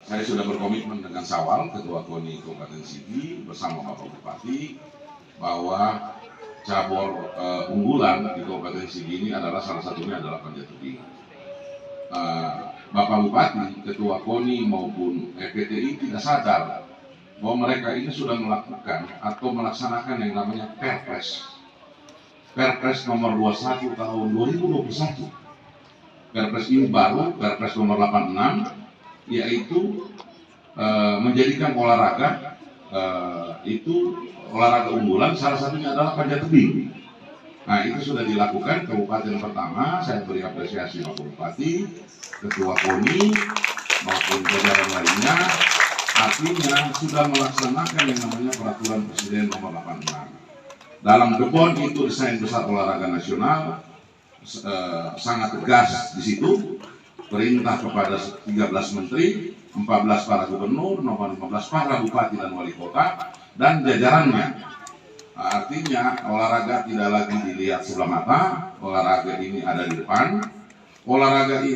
Saya sudah berkomitmen dengan Sawal, Ketua KONI Kabupaten Sigi bersama Bapak Bupati bahwa cabur unggulan di Kabupaten Sigi ini adalah salah satunya adalah panjat tebing. Bapak Bupati, Ketua KONI maupun EPTI tidak sadar bahwa mereka ini sudah melakukan atau melaksanakan yang namanya Perpres nomor 21 tahun 2021. Perpres ini baru, Perpres nomor 86, yaitu menjadikan olahraga itu olahraga unggulan, salah satunya adalah panjat tebing. Nah, itu sudah dilakukan kabupaten pertama. Saya beri apresiasi Bapak Bupati, Ketua KONI maupun jajaran lainnya, artinya sudah melaksanakan yang namanya peraturan Presiden nomor 86. Dalam Depon itu desain besar olahraga nasional sangat tegas di situ. Perintah kepada 13 menteri, 14 para gubernur, nomor 15 para bupati dan wali kota dan jajarannya. Artinya olahraga tidak lagi dilihat sebelah mata, olahraga ini ada di depan. Olahraga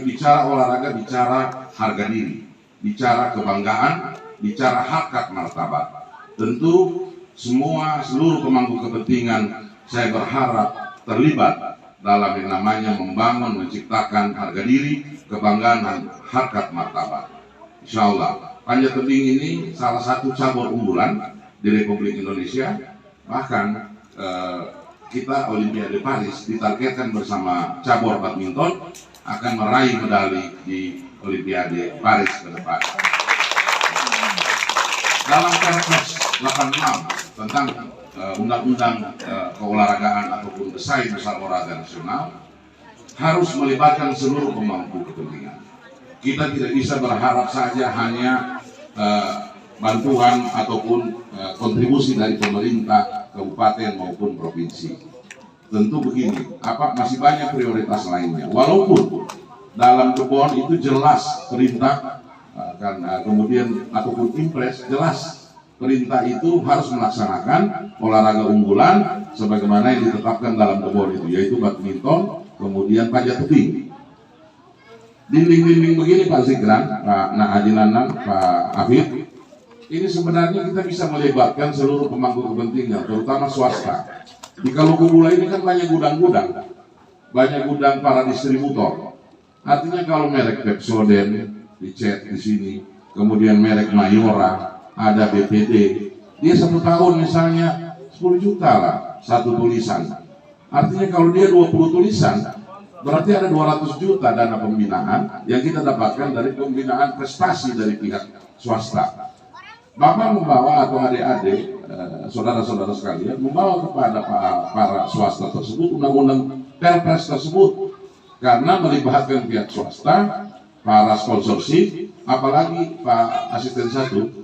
bicara harga diri, bicara kebanggaan, bicara harkat martabat. Tentu seluruh pemangku kepentingan saya berharap terlibat dalam yang namanya membangun, menciptakan harga diri, kebanggaan dan harkat martabat. Insya Allah, panjat tebing ini salah satu cabur unggulan di Republik Indonesia. Bahkan kita Olimpiade Paris ditargetkan bersama cabur badminton akan meraih medali di Olimpiade Paris ke depan. Dalam Perpres 86 tentang undang-undang keolahragaan ataupun desain besar olahraga nasional harus melibatkan seluruh pemangku kepentingan. Kita tidak bisa berharap saja hanya bantuan ataupun kontribusi dari pemerintah kabupaten maupun provinsi. Tentu begini, masih banyak prioritas lainnya. Walaupun dalam Depon itu jelas perintah kemudian ataupun impres jelas perintah itu harus melaksanakan olahraga unggulan sebagaimana yang ditetapkan dalam Depon itu, yaitu badminton, kemudian panjat tebing. Dinding-dinding begini Pak Zikran, Pak Naadinanan, Pak Afif, ini sebenarnya kita bisa melibatkan seluruh pemangku kepentingan, terutama swasta. Di Kalukubula ini kan banyak gudang-gudang, banyak gudang para distributor. Artinya kalau merek Pepsodent dicet di sini, kemudian merek Mayora, ada BPD, dia 1 tahun misalnya 10 juta lah satu tulisan. Artinya kalau dia 20 tulisan, berarti ada 200 juta dana pembinaan yang kita dapatkan dari pembinaan prestasi dari pihak swasta. Bapak membawa atau adik-adik, saudara-saudara sekalian, membawa kepada para swasta tersebut undang-undang Perpres tersebut, karena melibatkan pihak swasta, para sponsorship, apalagi Pak Asisten 1,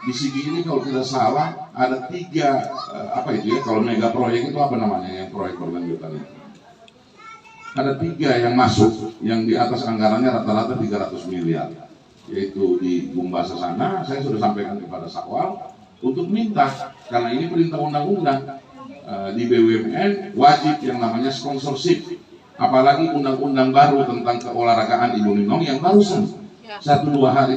di Sigi ini kalau tidak salah ada 3 kalau mega proyek itu apa namanya, yang proyek berlanjutan itu ada 3 yang masuk, yang di atas anggarannya rata-rata 300 miliar, yaitu di Bumbasa sana. Saya sudah sampaikan kepada Sawal untuk minta, karena ini perintah undang-undang, di BUMN wajib yang namanya sponsorship, apalagi undang-undang baru tentang keolahragaan Ibu Ninong yang barusan 1-2 hari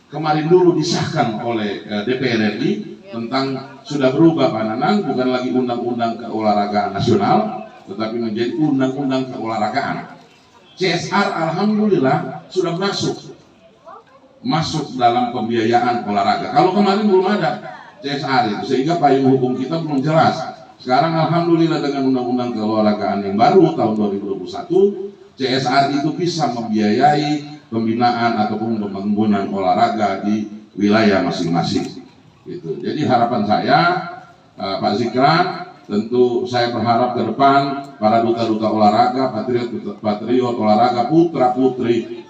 kemarin dulu disahkan oleh DPR RI tentang sudah berubah Pak Nanang, bukan lagi undang-undang keolahragaan nasional tetapi menjadi undang-undang keolahragaan. CSR alhamdulillah sudah masuk dalam pembiayaan olahraga. Kalau kemarin belum ada CSR itu, sehingga payung hukum kita belum jelas. Sekarang alhamdulillah dengan undang-undang keolahragaan yang baru tahun 2021, CSR itu bisa membiayai pembinaan ataupun pembangunan olahraga di wilayah masing-masing. Gitu. Jadi harapan saya, Pak Zikran, tentu saya berharap ke depan para duta-duta olahraga, patriot olahraga, putra-putri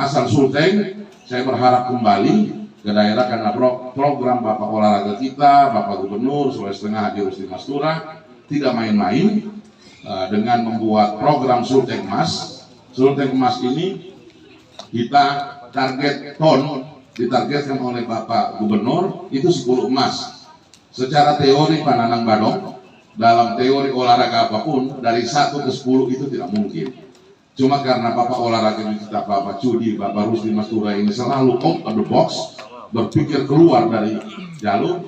asal Sulteng, saya berharap kembali ke daerah karena program Bapak olahraga kita, Bapak Gubernur Sulawesi Tengah Haji Rusdi Mastura tidak main-main dengan membuat program Sulteng Emas. Sulteng Emas ini kita ditargetkan oleh Bapak Gubernur itu 10 emas. Secara teori Pak Nanang Badong, dalam teori olahraga apapun dari 1 ke 10 itu tidak mungkin. Cuma karena Bapak olahraga kita, Bapak Cudi, Bapak Rusdi Mastura ini selalu out of the box, berpikir keluar dari jalur,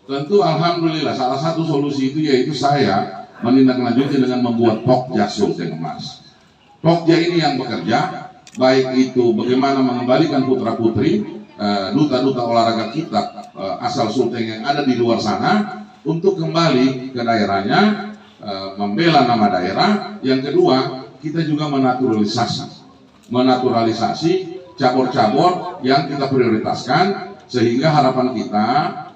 tentu alhamdulillah salah satu solusi itu yaitu saya menindaklanjuti dengan membuat Pokja Sulteng Emas. Pokja ini yang bekerja, baik itu bagaimana mengembalikan putra-putri, duta-duta olahraga kita asal Sulteng yang ada di luar sana untuk kembali ke daerahnya, membela nama daerah. Yang kedua, kita juga menaturalisasi cabur-cabur yang kita prioritaskan, sehingga harapan kita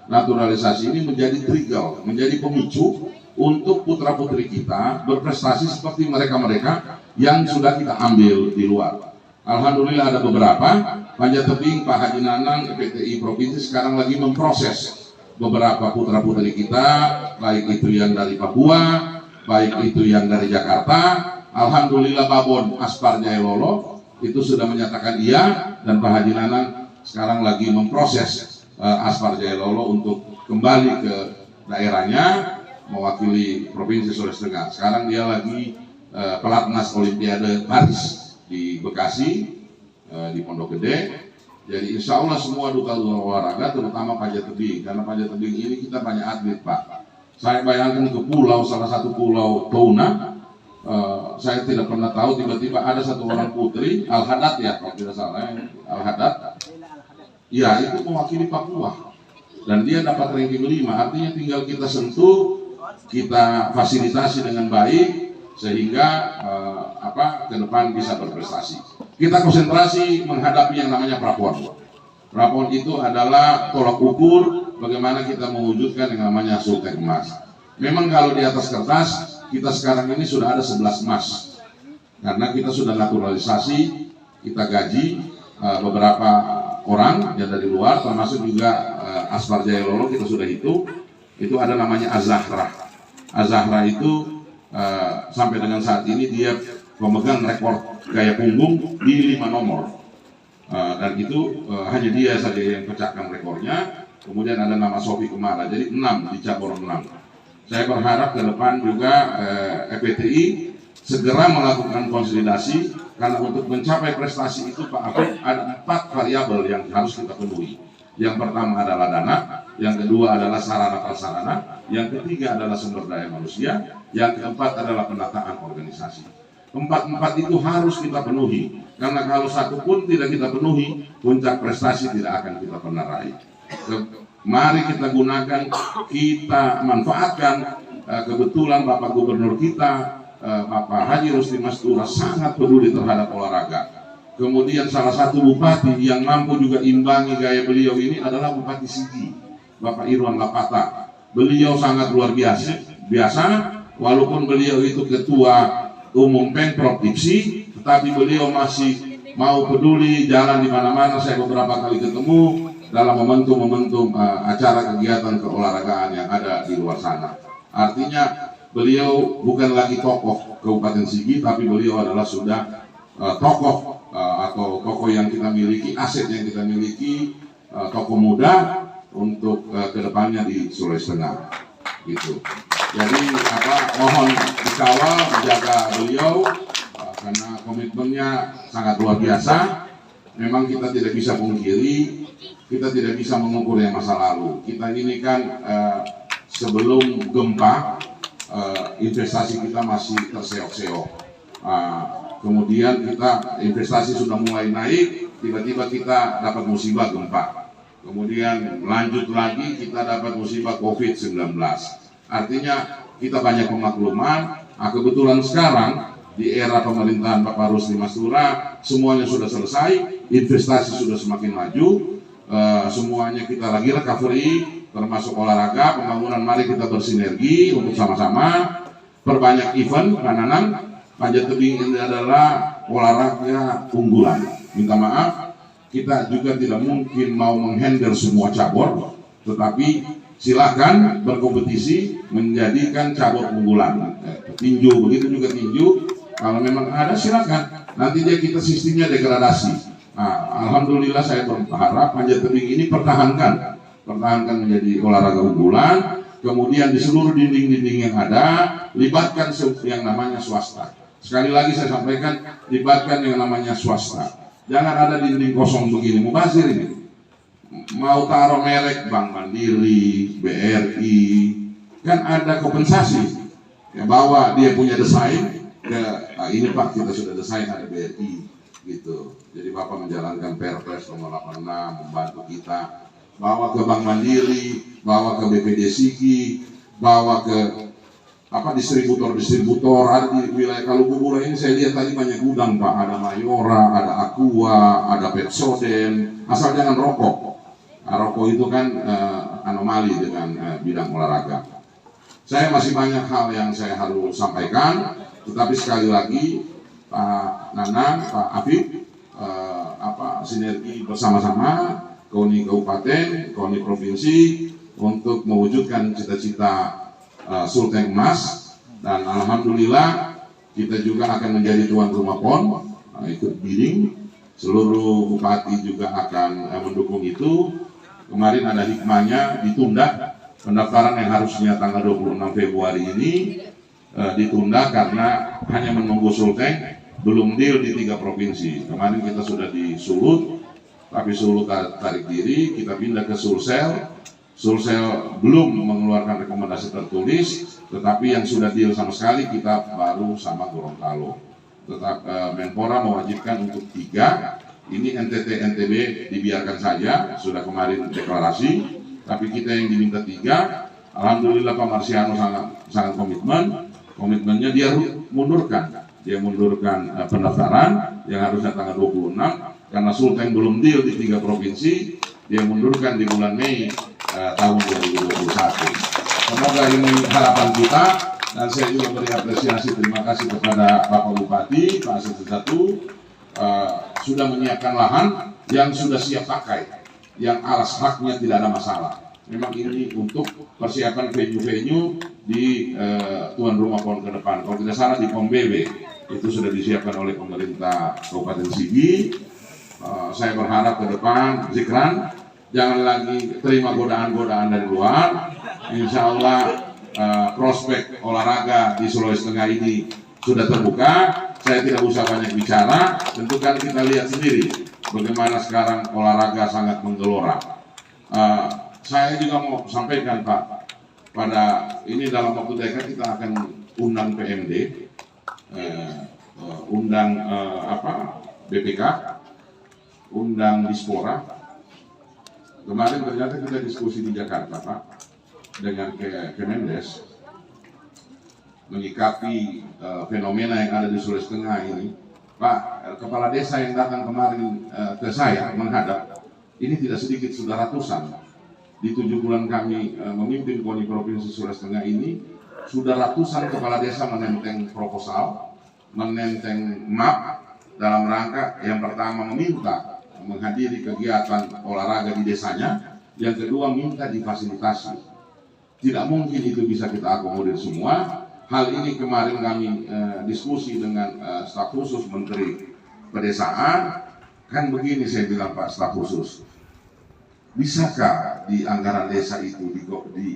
naturalisasi ini menjadi trigger, menjadi pemicu untuk putra-putri kita berprestasi seperti mereka-mereka yang sudah kita ambil di luar. Alhamdulillah ada beberapa. Panjat Tebing, Pak Haji Nanang, PTI Provinsi sekarang lagi memproses beberapa putra-putri kita, baik itu yang dari Papua, baik itu yang dari Jakarta. Alhamdulillah Babon Aspar Jaya Lolo itu sudah menyatakan iya, dan Pak Haji Nanang sekarang lagi memproses Aspar Jaya Lolo untuk kembali ke daerahnya mewakili Provinsi Sulawesi Tengah. Sekarang dia lagi pelatnas Olimpiade Paris di Bekasi, di Pondok Gede. Jadi insya Allah semua duta olahraga, terutama Panjat Tebing, karena Panjat Tebing ini kita banyak atlet Pak. Saya bayangkan ke pulau, salah satu pulau Touna, saya tidak pernah tahu tiba-tiba ada satu orang putri, Al-Haddad ya kalau tidak salah, Al-Haddad, ya itu mewakili Papua, dan dia dapat ranking 5. Artinya tinggal kita sentuh, kita fasilitasi dengan baik, sehingga ke depan bisa berprestasi. Kita konsentrasi menghadapi yang namanya prapon. Prapon itu adalah tolak ukur bagaimana kita mewujudkan yang namanya Sulteng Emas. Memang kalau di atas kertas kita sekarang ini sudah ada 11 emas, karena kita sudah naturalisasi, kita gaji beberapa orang yang dari luar, termasuk juga Aspar Jaya Lolo kita sudah hitung. Itu ada namanya Azahra. Azahra itu sampai dengan saat ini dia pemegang rekor gaya punggung di 5 nomor, dan itu hanya dia saja yang pecahkan rekornya. Kemudian ada nama Sofi Kemara, jadi 6 di cabur 6. Saya berharap ke depan juga FPTI segera melakukan konsolidasi, karena untuk mencapai prestasi itu Pak Afif ada 4 variabel yang harus kita penuhi. Yang pertama adalah dana, yang kedua adalah sarana prasarana, yang ketiga adalah sumber daya manusia, yang keempat adalah penataan organisasi. Empat itu harus kita penuhi, karena kalau satu pun tidak kita penuhi, puncak prestasi tidak akan kita pernah raih. Mari kita gunakan, kita manfaatkan. Kebetulan Bapak Gubernur kita, Bapak Haji Rusdi Mastura, sangat peduli terhadap olahraga. Kemudian salah satu bupati yang mampu juga imbangi gaya beliau ini adalah Bupati Sigi, Bapak Irwan Lapata. Beliau sangat luar biasa, walaupun beliau itu ketua umum Pemprov Dipsi, tetapi beliau masih mau peduli, jalan di mana-mana. Saya beberapa kali ketemu dalam momentum acara kegiatan keolahragaan yang ada di luar sana. Artinya beliau bukan lagi tokoh Kabupaten Sigi, tapi beliau adalah sudah tokoh atau tokoh yang kita miliki, aset yang kita miliki, tokoh muda untuk kedepannya di Sulawesi Tengah, gitu. Jadi mohon dikawal, dijaga beliau, karena komitmennya sangat luar biasa. Memang kita tidak bisa pungkiri, kita tidak bisa mengukur yang masa lalu. Kita ini kan sebelum gempa, investasi kita masih terseok-seok. Kemudian kita investasi sudah mulai naik, tiba-tiba kita dapat musibah gempa. Kemudian lanjut lagi kita dapat musibah COVID-19. Artinya kita banyak pemakluman. Kebetulan sekarang di era pemerintahan Bapak Rusdi Mastura semuanya sudah selesai, investasi sudah semakin maju, semuanya kita lagi recovery, termasuk olahraga, pembangunan. Mari kita bersinergi untuk sama-sama perbanyak event. Kananan Panjat Tebing ini adalah olahraga unggulan. Minta maaf, kita juga tidak mungkin mau menghandle semua cabur, tetapi silakan berkompetisi menjadikan cabur unggulan. Tinju, begitu juga tinju. Kalau memang ada silakan. Nanti dia kita sistemnya degradasi. Alhamdulillah saya berharap Panjat Tebing ini pertahankan menjadi olahraga unggulan. Kemudian di seluruh dinding-dinding yang ada, libatkan yang namanya swasta. Sekali lagi saya sampaikan, libatkan yang namanya swasta. Jangan ada dinding kosong begini, mubazir ini. Mau taruh merek Bank Mandiri, BRI, kan ada kompensasi. Ya, bahwa dia punya desain, ini Pak kita sudah desain ada BRI, gitu. Jadi Bapak menjalankan Perpres nomor 86, membantu kita. Bawa ke Bank Mandiri, bawa ke BPD Sigi, bawa ke distributor ada di wilayah Kalukubula ini. Saya lihat tadi banyak gudang Pak, ada Mayora, ada Aqua, ada Pepsodent, asal jangan rokok. Nah, rokok itu kan anomali dengan bidang olahraga. Saya masih banyak hal yang saya harus sampaikan, tetapi sekali lagi Pak Nanang, Pak Afif, sinergi bersama-sama KONI Kabupaten, KONI Provinsi untuk mewujudkan cita-cita Sulteng Emas, dan alhamdulillah kita juga akan menjadi tuan rumah PON, ikut bidding, seluruh bupati juga akan mendukung itu. Kemarin ada hikmahnya ditunda pendaftaran yang harusnya tanggal 26 Februari ini ditunda karena hanya menunggu Sulteng belum deal di 3 provinsi. Kemarin kita sudah di Sulut, tapi Sulut tarik diri, kita pindah ke Sulsel. Sulsel belum mengeluarkan rekomendasi tertulis, tetapi yang sudah deal sama sekali kita baru sama Gorontalo. Tetap Menpora mewajibkan untuk 3. Ini NTT NTB dibiarkan saja, sudah kemarin deklarasi, tapi kita yang diminta 3. Alhamdulillah Pak Marsiano sangat komitmennya dia mundurkan pendaftaran yang harusnya tanggal 26 karena Sulteng belum deal di 3 provinsi, dia mundurkan di bulan Mei tahun 2021. Semoga ini harapan kita, dan saya juga beri apresiasi, terima kasih kepada Bapak Bupati, Pak Asep Satu, sudah menyiapkan lahan yang sudah siap pakai, yang alas haknya tidak ada masalah. Memang ini untuk persiapan venue-venue di tuan rumah PON ke depan. Kalau tidak salah di PON BB itu sudah disiapkan oleh pemerintah Kabupaten Sigi. Saya berharap ke depan Zikran jangan lagi terima godaan-godaan dari luar. Insya Allah prospek olahraga di Sulawesi Tengah ini sudah terbuka. Saya tidak usah banyak bicara, tentu kan kita lihat sendiri bagaimana sekarang olahraga sangat menggelora. Saya juga mau sampaikan Pak, pada ini dalam waktu dekat kita akan undang PMD, undang BPK, undang Dispora. Kemarin ternyata kita diskusi di Jakarta Pak dengan Kemendes menyikapi fenomena yang ada di Sulawesi Tengah ini. Pak, kepala desa yang datang kemarin ke saya menghadap, ini tidak sedikit, sudah ratusan. Di 7 bulan kami memimpin KONI Provinsi Sulawesi Tengah ini, sudah ratusan kepala desa menenteng proposal, menenteng map dalam rangka yang pertama meminta menghadiri kegiatan olahraga di desanya, yang kedua minta difasilitasi. Tidak mungkin itu bisa kita akomodir semua. Hal ini kemarin kami diskusi dengan staf khusus Menteri Pedesaan. Kan begini saya bilang Pak staf khusus, bisakah di anggaran desa itu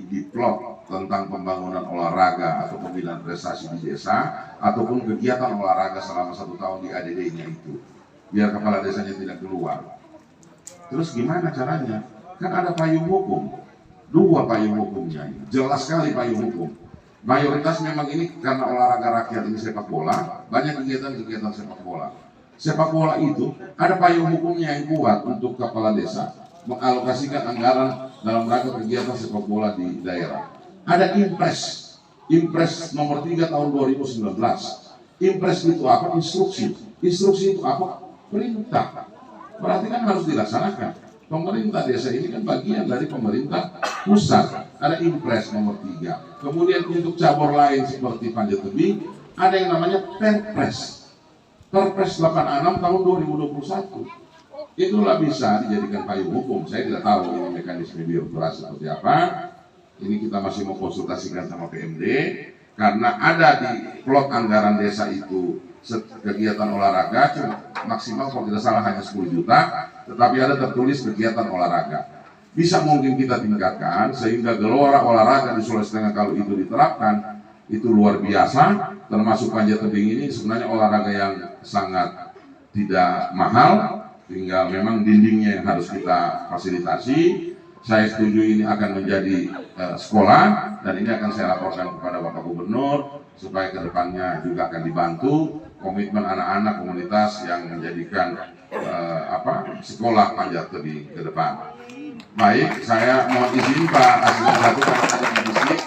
diplot tentang pembangunan olahraga atau pembinaan prestasi di desa ataupun kegiatan olahraga selama 1 tahun di ADD-nya itu, biar kepala desanya tidak keluar. Terus gimana caranya? Kan ada payung hukum, 2 payung hukumnya, jelas sekali payung hukum. Mayoritas memang ini karena olahraga rakyat ini sepak bola, banyak kegiatan-kegiatan sepak bola. Sepak bola itu ada payung hukumnya yang kuat untuk kepala desa mengalokasikan anggaran dalam rangka kegiatan sepak bola di daerah. Ada Impres nomor 3 tahun 2019. Impres itu apa? Instruksi. Instruksi itu apa? Perintah. Berarti kan harus dilaksanakan. Pemerintah desa ini kan bagian dari pemerintah pusat. Ada Impres nomor 3. Kemudian untuk cabur lain seperti Panjat Tebing, ada yang namanya Perpres. Perpres 86 tahun 2021. Itulah bisa dijadikan payung hukum. Saya tidak tahu ini mekanisme birokrasi seperti apa. Ini kita masih mau konsultasikan sama PMD, karena ada di plot anggaran desa itu kegiatan olahraga maksimal kalau tidak salah hanya 10 juta, tetapi ada tertulis kegiatan olahraga. Bisa mungkin kita tingkatkan sehingga gelora olahraga di Sulawesi Tengah kalau itu diterapkan itu luar biasa. Termasuk panjat tebing ini sebenarnya olahraga yang sangat tidak mahal, tinggal memang dindingnya yang harus kita fasilitasi. Saya setuju ini akan menjadi sekolah, dan ini akan saya laporkan kepada Bapak Gubernur supaya kedepannya juga akan dibantu komitmen anak-anak komunitas yang menjadikan sekolah panjat tebing ke depan. Baik, saya mohon izin Pak Asisten Satu karena ada bisnis,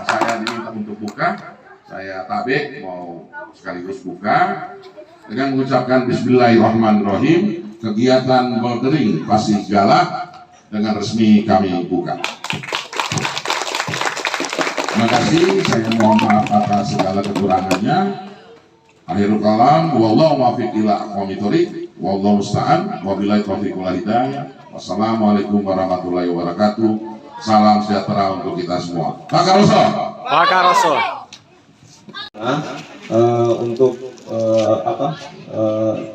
saya diminta untuk buka. Saya tabik mau sekaligus buka dengan mengucapkan Bismillahirrahmanirrahim. Kegiatan bouldering Pasir Galak dengan resmi kami buka. Terima kasih, saya mohon maaf atas segala kekurangannya. Akhirul kalam, wallahu muwaffiq ila aqwamit thoriq, wallahu musta'an, wabillahi taufiq wal hidayah. Wassalamualaikum warahmatullahi wabarakatuh. Salam sejahtera untuk kita semua. Bakar Rasul. Bakar Rasul. Untuk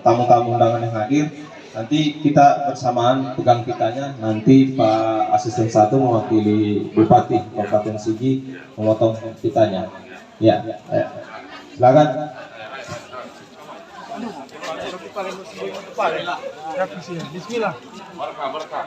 tamu-tamu undangan yang hadir, nanti kita bersamaan pegang pitanya. Nanti Pak Asisten 1 mewakili Bupati Kabupaten Sigi memotong pitanya. Ya, silakan. Bismillah. Berkah.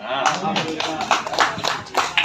Alhamdulillah.